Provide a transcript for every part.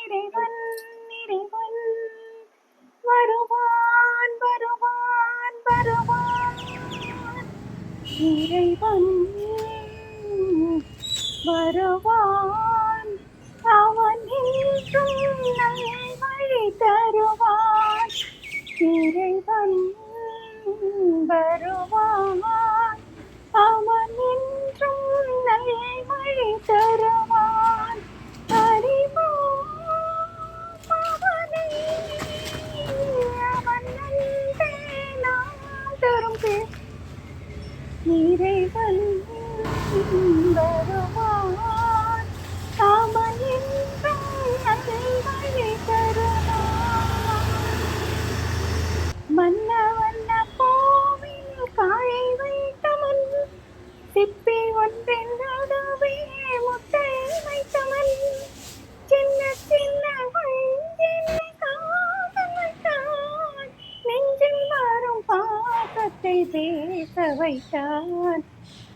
இறைவன் இறைவன் வருவான் வருவான் வருவான் இறைவன் வருவான் அவன் என்றும் நல்வழி தருவான் இறைவன் வருவான் அவன் என்றும் நல்வழி தருவான் அறிவோம் அவனை அவன் அன்பே நாம் தரும் இறைவன் வருவான் அவன் என்றும் நல்வழி தருவான் மன்னவண்ண கோவில் காயை வைத்தவன் சிப்பி ஒன்றின் நடுவே முட்டை வைத்தவன் சின்ன சின்ன வழியில் காதல் வைத்தான் நெஞ்சில் வரும் பாசத்தை பேச வைத்தான்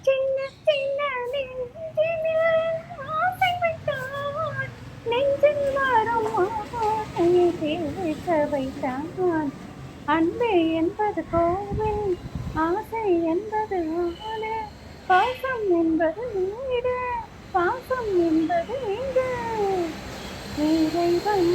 சின்ன சின்ன நெஞ்சில் ஆசை வைத்தான் நெஞ்சில் வரும் ஆசையை பேச வைத்தான் அன்பே என்பது கோவில் ஆசை என்பது ஆடு பாசம் என்பது வீடு பாசம் என்பது வீடு இறைவன்